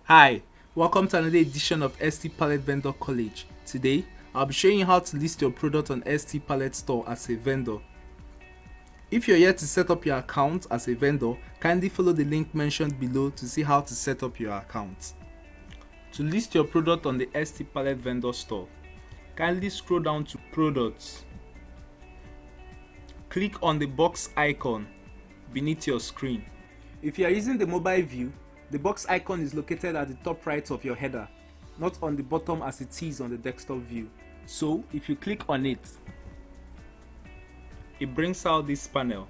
Hi, welcome to another edition of ST Palet Vendor College. Today, I'll be showing you how to list your product on ST Palet store as a vendor. If you're yet to set up your account as a vendor, kindly follow the link mentioned below to see how to set up your account. To list your product on the ST Palet Vendor store, kindly scroll down to Products. Click on the box icon beneath your screen. If you are using the mobile view, the box icon is located at the top right of your header, not on the bottom as it is on the desktop view. So, if you click on it, it brings out this panel.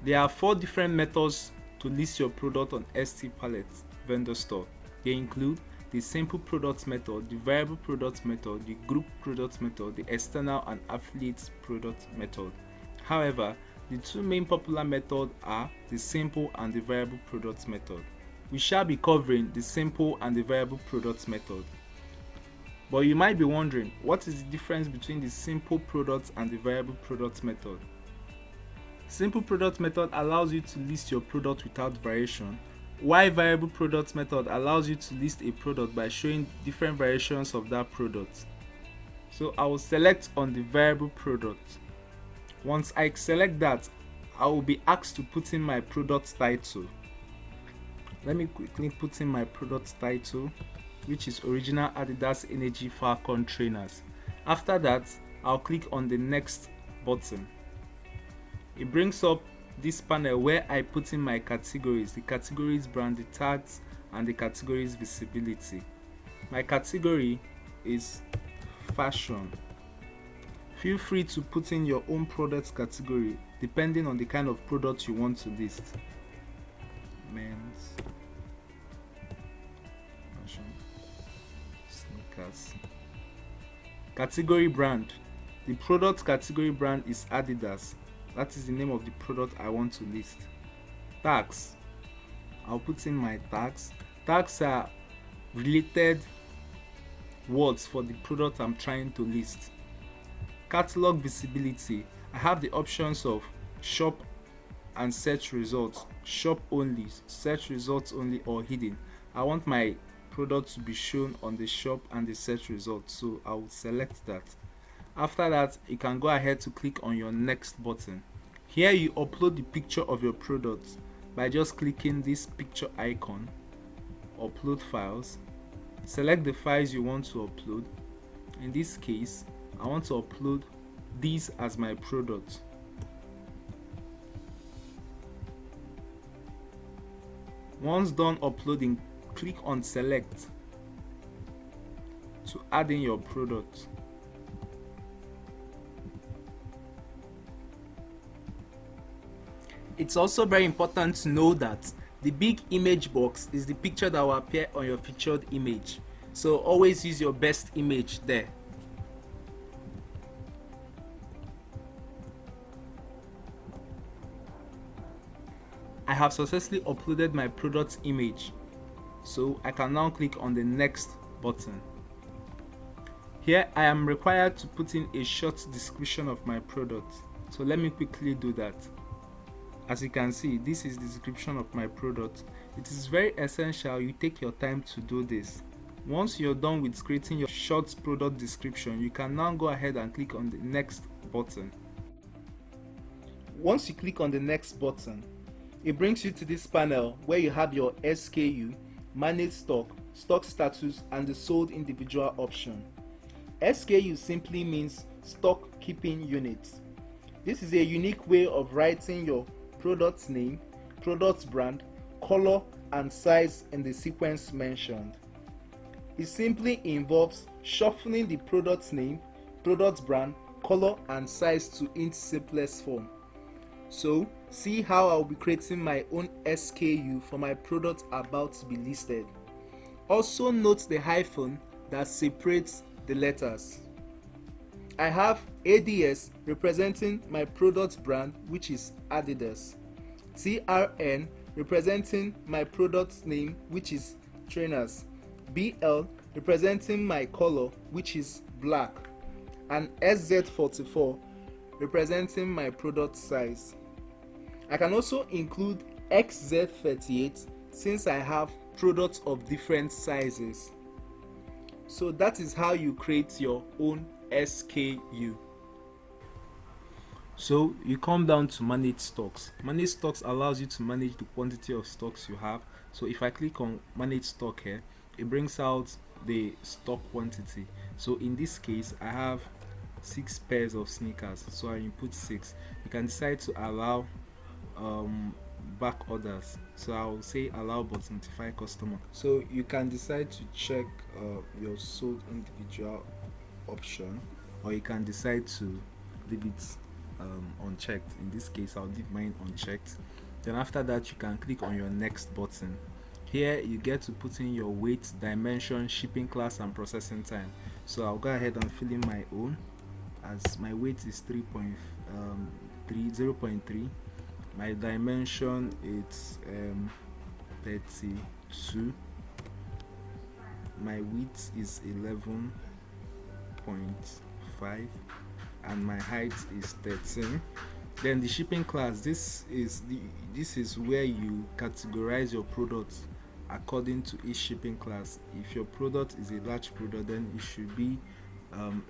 There are 4 different methods to list your product on ST Palet Vendor Store. They include the simple product method, the variable product method, the group product method, the external and affiliate product method. However, the 2 main popular methods are the simple and the variable product method. We shall be covering the simple and the variable product method. But you might be wondering, what is the difference between the simple product and the variable product method? Simple product method allows you to list your product without variation, while variable product method allows you to list a product by showing different variations of that product. So I will select on the variable product. Once I select that, I will be asked to put in my product title. Let me quickly put in my product title, which is Original Adidas Energy Falcon Trainers. After that, I'll click on the next button. It brings up this panel where I put in my categories, the categories brand, the tags, and the categories visibility. My category is fashion. Feel free to put in your own product category depending on the kind of product you want to list. Men's fashion, sneakers. Category brand. The product category brand is Adidas. That is the name of the product I want to list. Tags. I'll put in my tags. Tags are related words for the product I'm trying to list. Catalog visibility. I have the options of shop and search results, shop only, search results only, or hidden. I want my product to be shown on the shop and the search results, so I will select that. After that, you can go ahead to click on your next button. Here you upload the picture of your product by just clicking this picture icon, upload files, select the files you want to upload. In this case, I want to upload these as my product. Once done uploading, click on select to add in your product. It's also very important to know that the big image box is the picture that will appear on your featured image. So always use your best image there. I have successfully uploaded my product image, so I can now click on the next button. Here I am required to put in a short description of my product, so let me quickly do that. As you can see, this is the description of my product. It is very essential you take your time to do this. Once you're done with creating your short product description, you can now go ahead and click on the next button. Once you click on the next button, it brings you to this panel where you have your SKU, manage stock, stock status, and the sold individual option. SKU simply means stock keeping units. This is a unique way of writing your product's name, product brand, color, and size in the sequence mentioned. It simply involves shuffling the product's name, product brand, color, and size to its simplest form. So, see how I'll be creating my own SKU for my product about to be listed. Also note the hyphen that separates the letters. I have ADS representing my product brand, which is Adidas. TRN representing my product name, which is Trainers. BL representing my color, which is black. And SZ44 representing my product size. I can also include XZ38 since I have products of different sizes. So that is how you create your own SKU. So you come down to manage stocks. Manage stocks allows you to manage the quantity of stocks you have. So if I click on manage stock here, it brings out the stock quantity. So in this case, I have 6 pairs of sneakers, so I input 6. You can decide to allow back orders, so I will say allow but notify customer. So you can decide to check your sold individual option, or you can decide to leave it unchecked. In this case, I'll leave mine unchecked. Then after that, you can click on your next button. Here you get to put in your weight, dimension, shipping class and processing time. So I'll go ahead and fill in my own, as my weight is 0.3. My dimension is 32. My width is 11.5 and my height is 13. Then the shipping class, this is where you categorize your products according to each shipping class. If your product is a large product, then it should be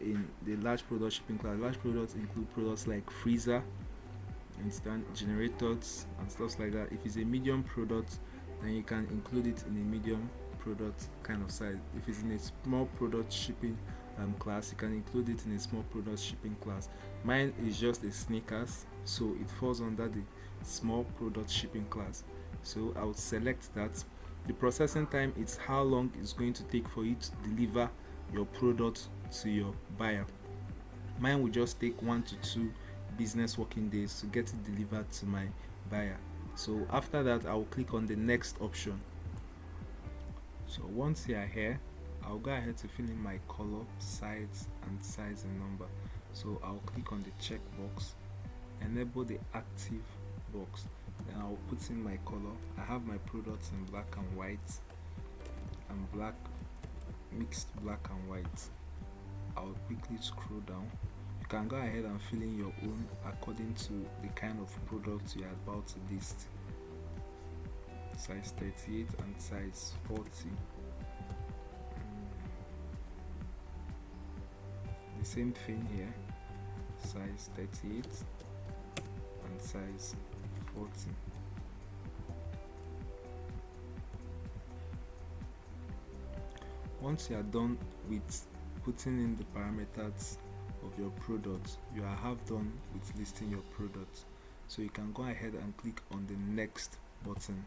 in the large product shipping class. Large products include products like freezer, instant generators and stuff like that. If it's a medium product, then you can include it in a medium product kind of size. If it's in a small product shipping class, you can include it in a small product shipping class. Mine is just a sneakers, so it falls under the small product shipping class. So I would select that. The processing time is how long it's going to take for you to deliver your product to your buyer. Mine will just take 1 to 2 business working days to get it delivered to my buyer. So after that, I will click on the next option. So once you are here, I'll go ahead to fill in my color, size and number. So I'll click on the checkbox, enable the active box, then I'll put in my color. I have my products in black and white and black, mixed black and white. I'll quickly scroll down. You can go ahead and fill in your own according to the kind of product you are about to list. Size 38 and size 40. The same thing here, size 38 and size 40. Once you are done with putting in the parameters of your product, you are half done with listing your product. So you can go ahead and click on the next button.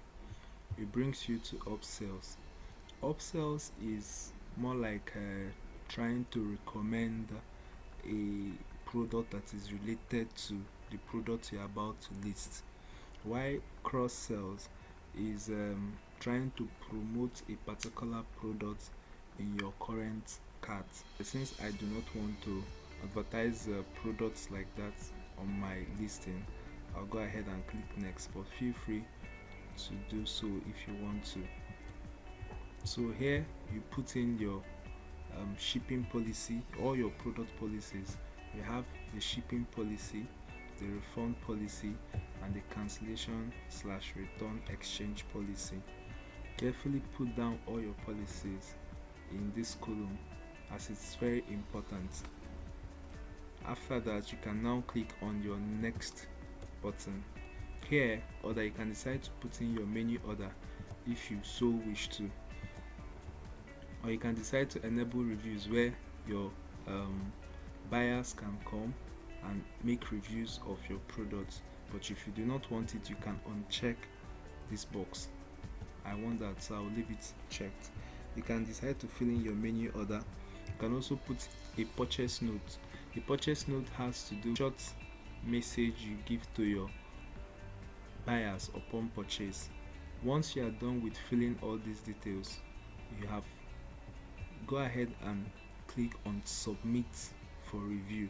It brings you to upsells. Upsells is more like trying to recommend a product that is related to the product you're about to list. While cross sells is trying to promote a particular product in your current cart. Since I do not want to advertise products like that on my listing, I'll go ahead and click next, but feel free to do so if you want to. So here you put in your shipping policy, all your product policies. We have the shipping policy, the refund policy, and the cancellation/return exchange policy. Carefully put down all your policies in this column, as it's very important. After that, you can now click on your next button. Here, order, you can decide to put in your menu order if you so wish to, or you can decide to enable reviews where your buyers can come and make reviews of your products. But if you do not want it, you can uncheck this box. I want that, so I'll leave it checked. You can decide to fill in your menu order. You can also put a purchase note. The purchase note has to do with short message you give to your buyers upon purchase. Once you are done with filling all these details, you have go ahead and click on submit for review.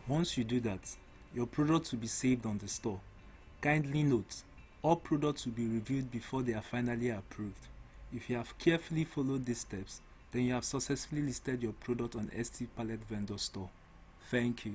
Once you do that, your products will be saved on the store. Kindly note, all products will be reviewed before they are finally approved. If you have carefully followed these steps, then you have successfully listed your product on ST Palet vendor store. Thank you.